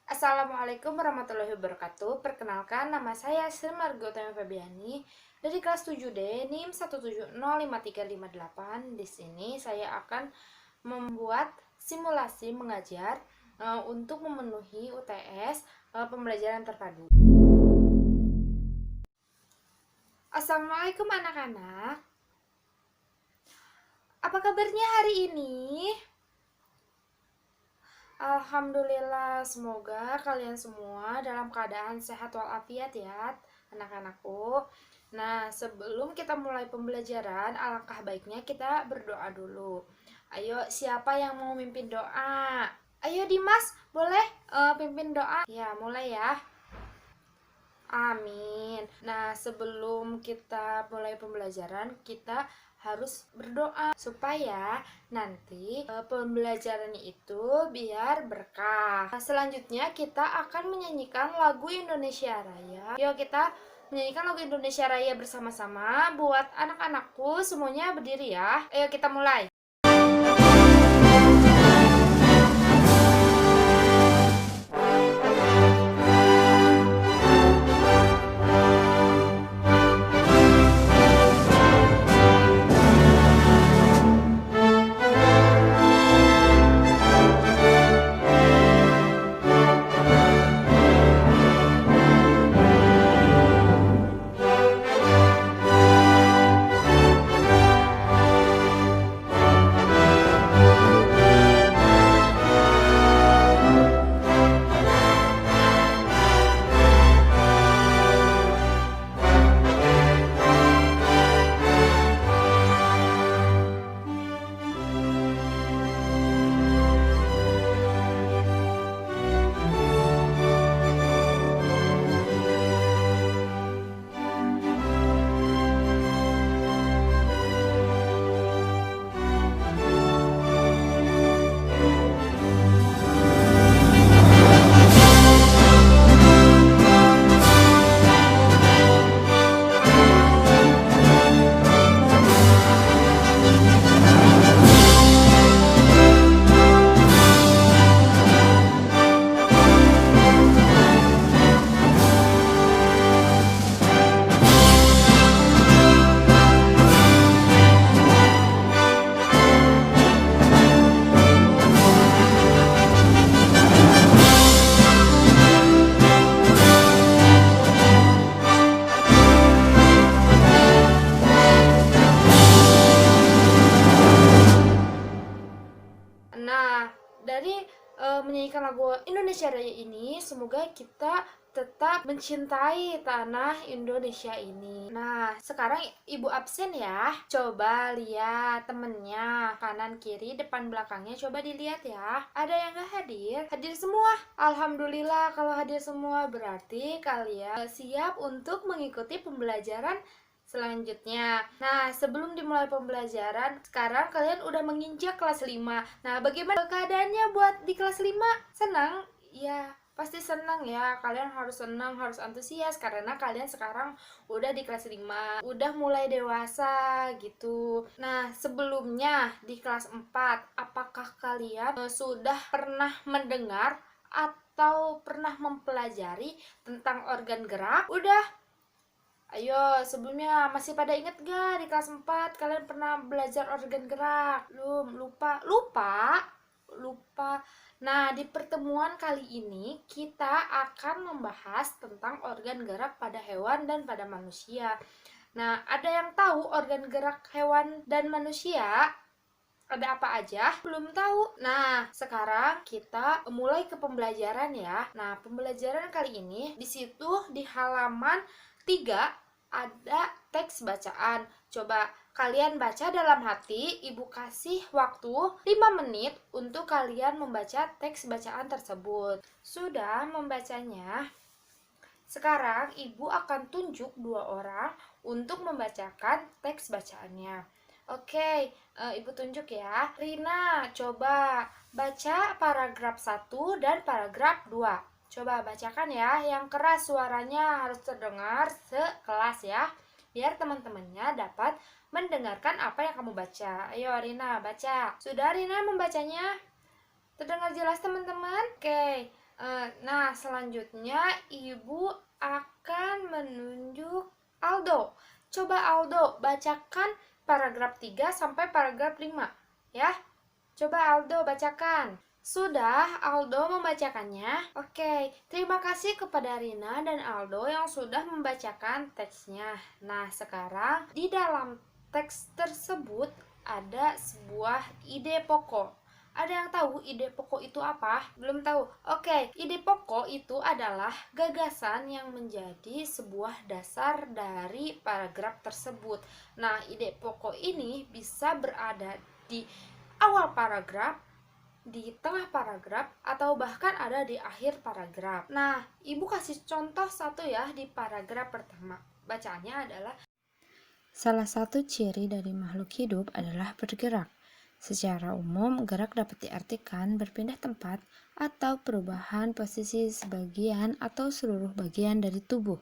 Assalamualaikum warahmatullahi wabarakatuh. Perkenalkan, nama saya Sri Margotami Febiani dari kelas 7D NIM 1705358. Di sini saya akan membuat simulasi mengajar untuk memenuhi UTS pembelajaran terpadu. Assalamualaikum anak-anak. Apa kabarnya hari ini? Alhamdulillah, semoga kalian semua dalam keadaan sehat walafiat ya, anak-anakku. Nah, sebelum kita mulai pembelajaran, alangkah baiknya kita berdoa dulu. Ayo, siapa yang mau mimpin doa? Ayo Dimas, boleh pimpin doa? Ya, mulai ya. Amin. Nah, sebelum kita mulai pembelajaran, kita harus berdoa supaya nanti pembelajaran itu biar berkah. Nah, selanjutnya kita akan menyanyikan lagu Indonesia Raya. Yuk kita menyanyikan lagu Indonesia Raya bersama-sama. Buat anak-anakku semuanya berdiri ya. Ayo kita mulai. Nah, dari menyanyikan lagu Indonesia Raya ini, semoga kita tetap mencintai tanah Indonesia ini. Nah, sekarang ibu absen ya. Coba lihat temennya, kanan kiri depan belakangnya, coba dilihat ya. Ada yang gak hadir? Hadir semua. Alhamdulillah kalau hadir semua, berarti kalian siap untuk mengikuti pembelajaran selanjutnya. Nah, sebelum dimulai pembelajaran, sekarang kalian udah menginjak kelas 5. Nah, bagaimana keadaannya buat di kelas 5? Senang? Ya, pasti senang ya. Kalian harus senang, harus antusias karena kalian sekarang udah di kelas 5, udah mulai dewasa gitu. Nah, sebelumnya di kelas 4, apakah kalian sudah pernah mendengar atau pernah mempelajari tentang organ gerak? Udah? Ayo, sebelumnya masih pada inget gak di kelas 4 kalian pernah belajar organ gerak? Belum, lupa? Lupa? Lupa. Nah, di pertemuan kali ini kita akan membahas tentang organ gerak pada hewan dan pada manusia. Nah, ada yang tahu organ gerak hewan dan manusia? Ada apa aja? Belum tahu. Nah, sekarang kita mulai ke pembelajaran ya. Nah, pembelajaran kali ini di situ di halaman 3 ada teks bacaan. Coba kalian baca dalam hati, Ibu kasih waktu 5 menit untuk kalian membaca teks bacaan tersebut. Sudah membacanya? Sekarang Ibu akan tunjuk 2 orang untuk membacakan teks bacaannya. Oke, Ibu tunjuk ya. Rina, coba baca paragraf 1 dan paragraf 2. Coba bacakan ya, yang keras suaranya harus terdengar sekelas ya, biar teman-temannya dapat mendengarkan apa yang kamu baca. Ayo Rina, baca. Sudah Rina membacanya? Terdengar jelas teman-teman? Oke, Nah, selanjutnya Ibu akan menunjuk Aldo. Coba Aldo bacakan paragraf 3 sampai paragraf 5 ya. Coba Aldo bacakan. Sudah Aldo membacakannya? Oke, terima kasih kepada Rina dan Aldo yang sudah membacakan teksnya. Nah, sekarang di dalam teks tersebut ada sebuah ide pokok. Ada yang tahu ide pokok itu apa? Belum tahu? Oke, ide pokok itu adalah gagasan yang menjadi sebuah dasar dari paragraf tersebut. Nah, ide pokok ini bisa berada di awal paragraf, di tengah paragraf, atau bahkan ada di akhir paragraf. Nah, Ibu kasih contoh satu ya di paragraf pertama. Bacaannya adalah, salah satu ciri dari makhluk hidup adalah bergerak. Secara umum, gerak dapat diartikan berpindah tempat atau perubahan posisi sebagian atau seluruh bagian dari tubuh.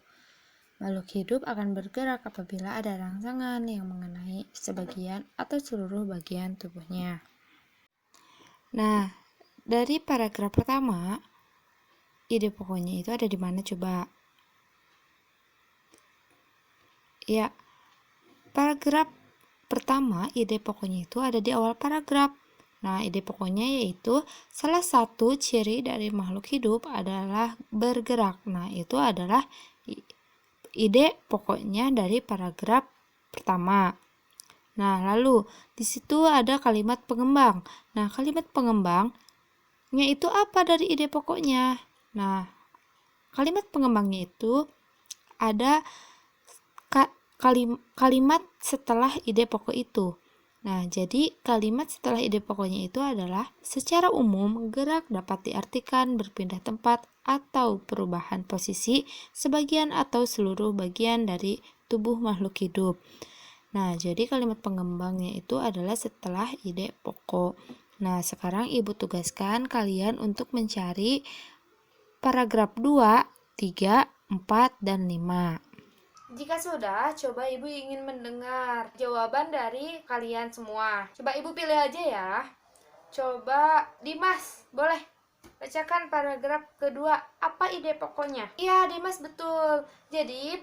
Makhluk hidup akan bergerak apabila ada rangsangan yang mengenai sebagian atau seluruh bagian tubuhnya. Nah, dari paragraf pertama, ide pokoknya itu ada di mana coba? Ya, paragraf pertama, ide pokoknya itu ada di awal paragraf. Nah, ide pokoknya yaitu salah satu ciri dari makhluk hidup adalah bergerak. Nah, itu adalah ide pokoknya dari paragraf pertama. Nah, lalu di situ ada kalimat pengembang. Nah, kalimat pengembangnya itu apa dari ide pokoknya? Nah, kalimat pengembangnya itu ada kalimat setelah ide pokok itu. Nah, jadi kalimat setelah ide pokoknya itu adalah secara umum gerak dapat diartikan berpindah tempat atau perubahan posisi sebagian atau seluruh bagian dari tubuh makhluk hidup. Nah, jadi kalimat pengembangnya itu adalah setelah ide pokok. Nah, sekarang Ibu tugaskan kalian untuk mencari paragraf 2, 3, 4, dan 5. jika sudah, coba Ibu ingin mendengar jawaban dari kalian semua. Coba Ibu pilih aja ya. Coba Dimas, boleh bacakan paragraf kedua. Apa ide pokoknya? Iya, Dimas, betul. Jadi,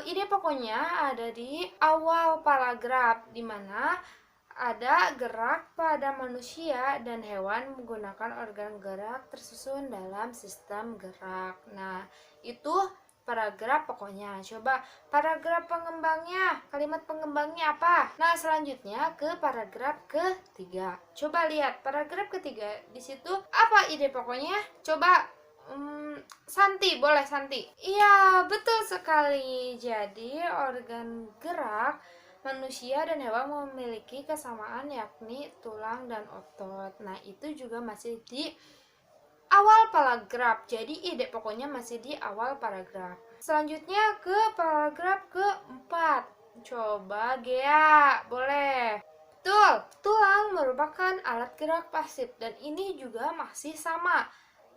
ide pokoknya ada di awal paragraf, di mana ada gerak pada manusia dan hewan menggunakan organ gerak tersusun dalam sistem gerak. Nah, itu paragraf pokoknya. Coba paragraf pengembangnya, kalimat pengembangnya apa? Nah, selanjutnya ke paragraf ketiga. Coba lihat paragraf ketiga, di situ apa ide pokoknya? Coba Santi, boleh Santi? Iya, betul sekali. Jadi, organ gerak manusia dan hewan memiliki kesamaan, yakni tulang dan otot. Nah, itu juga masih di awal paragraf. Jadi ide pokoknya masih di awal paragraf. Selanjutnya ke paragraf keempat. Coba Gea, boleh. Betul, tulang merupakan alat gerak pasif dan ini juga masih sama.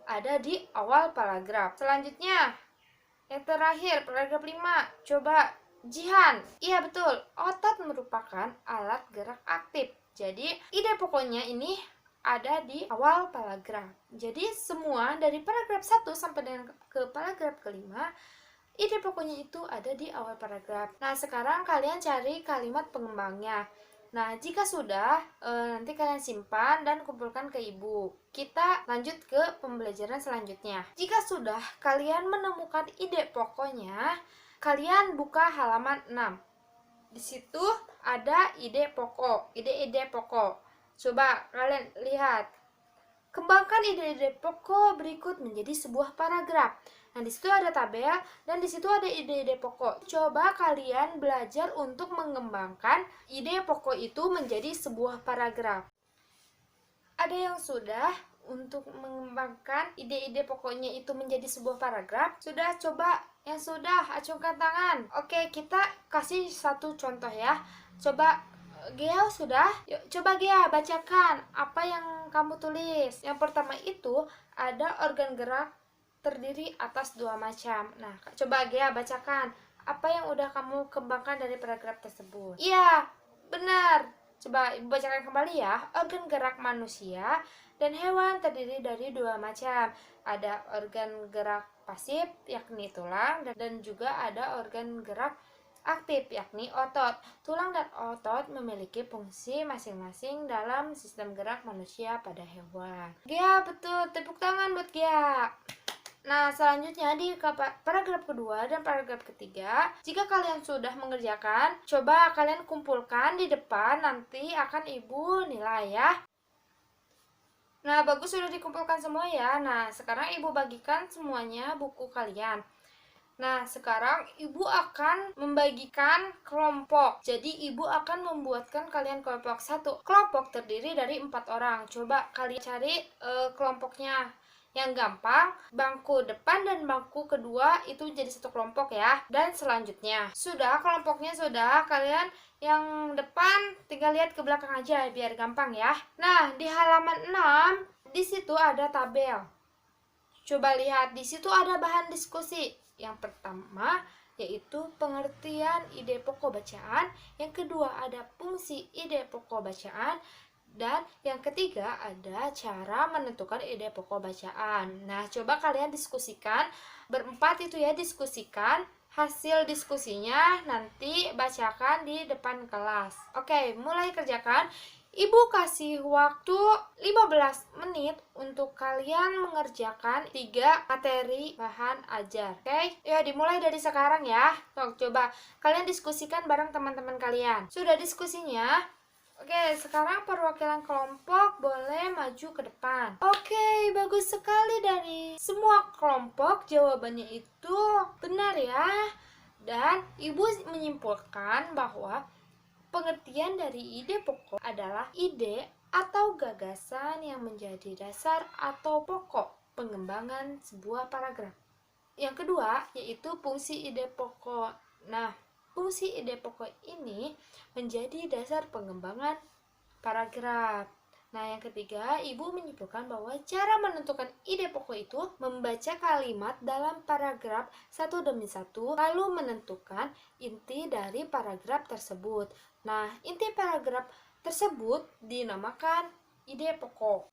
Ada di awal paragraf. Selanjutnya, yang terakhir, paragraf 5. Coba Jihan. Iya betul, otot merupakan alat gerak aktif. Jadi, ide pokoknya ini ada di awal paragraf. Jadi, semua dari paragraf 1 sampai dengan ke paragraf kelima, ide pokoknya itu ada di awal paragraf. Nah, sekarang kalian cari kalimat pengembangnya. Nah, jika sudah, nanti kalian simpan dan kumpulkan ke Ibu. Kita lanjut ke pembelajaran selanjutnya. Jika sudah kalian menemukan ide pokoknya, kalian buka halaman 6. Di situ ada ide pokok, ide-ide pokok. Coba kalian lihat. Kembangkan ide-ide pokok berikut menjadi sebuah paragraf. Nah, di situ ada tabel dan di situ ada ide-ide pokok. Coba kalian belajar untuk mengembangkan ide pokok itu menjadi sebuah paragraf. Ada yang sudah untuk mengembangkan ide-ide pokoknya itu menjadi sebuah paragraf? Sudah? Coba yang sudah acungkan tangan. Oke, kita kasih satu contoh ya. Coba Gea sudah? Yuk, coba Gea bacakan apa yang kamu tulis. Yang pertama itu ada organ gerak terdiri atas dua macam. Nah, coba Gea bacakan apa yang udah kamu kembangkan dari paragraf tersebut. Iya, benar. Coba Ibu bacakan kembali ya. Organ gerak manusia dan hewan terdiri dari dua macam. Ada organ gerak pasif, yakni tulang, dan juga ada organ gerak aktif, yakni otot. Tulang dan otot memiliki fungsi masing-masing dalam sistem gerak manusia pada hewan. Gia, betul. Tepuk tangan buat Gia. Nah, selanjutnya di paragraf kedua dan paragraf ketiga, jika kalian sudah mengerjakan, coba kalian kumpulkan di depan, nanti akan Ibu nilai ya. Nah, bagus, sudah dikumpulkan semua ya. Nah, sekarang Ibu bagikan semuanya buku kalian. Nah, sekarang Ibu akan membagikan kelompok. Jadi, Ibu akan membuatkan kalian kelompok satu. Kelompok terdiri dari 4 orang. Coba kalian cari kelompoknya. Yang gampang, bangku depan dan bangku kedua itu jadi satu kelompok ya. Dan selanjutnya, sudah kelompoknya sudah, kalian yang depan tinggal lihat ke belakang aja biar gampang ya. Nah, di halaman 6, di situ ada tabel. Coba lihat, di situ ada bahan diskusi. Yang pertama yaitu pengertian ide pokok bacaan, yang kedua ada fungsi ide pokok bacaan, dan yang ketiga ada cara menentukan ide pokok bacaan. Nah, coba kalian diskusikan, berempat itu ya, diskusikan hasil diskusinya, nanti bacakan di depan kelas. Oke, mulai kerjakan. Ibu kasih waktu 15 menit untuk kalian mengerjakan 3 materi bahan ajar. Oke, ya dimulai dari sekarang ya. Coba kalian diskusikan bareng teman-teman kalian. Sudah diskusinya? Oke, sekarang perwakilan kelompok boleh maju ke depan. Oke, bagus sekali dari semua kelompok. Jawabannya itu benar ya. Dan Ibu menyimpulkan bahwa pengertian dari ide pokok adalah ide atau gagasan yang menjadi dasar atau pokok pengembangan sebuah paragraf. Yang kedua, yaitu fungsi ide pokok. Nah, fungsi ide pokok ini menjadi dasar pengembangan paragraf. Nah, yang ketiga, Ibu menyimpulkan bahwa cara menentukan ide pokok itu membaca kalimat dalam paragraf satu demi satu, lalu menentukan inti dari paragraf tersebut. Nah, inti paragraf tersebut dinamakan ide pokok.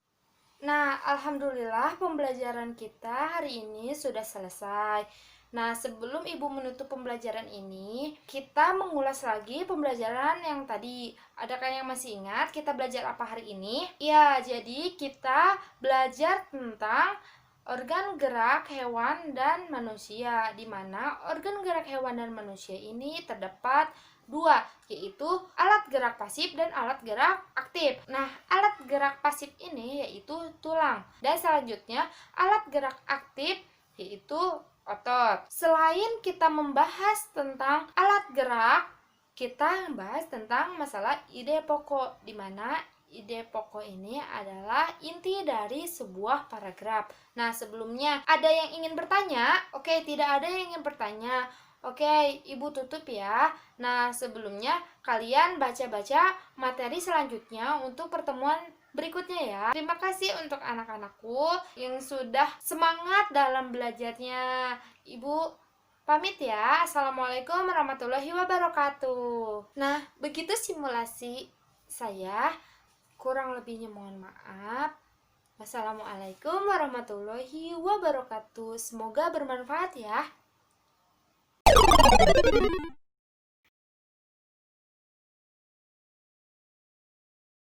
Nah, alhamdulillah pembelajaran kita hari ini sudah selesai. Nah, sebelum Ibu menutup pembelajaran ini, kita mengulas lagi pembelajaran yang tadi. Adakah yang masih ingat kita belajar apa hari ini? Ya, jadi kita belajar tentang organ gerak hewan dan manusia, di mana organ gerak hewan dan manusia ini terdapat 2, yaitu alat gerak pasif dan alat gerak aktif. Nah, alat gerak pasif ini yaitu tulang. Dan selanjutnya, alat gerak aktif yaitu otot. Selain kita membahas tentang alat gerak, kita membahas tentang masalah ide pokok, di mana ide pokok ini adalah inti dari sebuah paragraf. Nah, sebelumnya ada yang ingin bertanya? Oke, tidak ada yang ingin bertanya. Oke, Ibu tutup ya. Nah, sebelumnya kalian baca-baca materi selanjutnya untuk pertemuan berikutnya ya. Terima kasih untuk anak-anakku yang sudah semangat dalam belajarnya. Ibu pamit ya. Assalamualaikum warahmatullahi wabarakatuh. Nah, begitu simulasi saya. Kurang lebihnya mohon maaf. Wassalamualaikum warahmatullahi wabarakatuh. Semoga bermanfaat ya.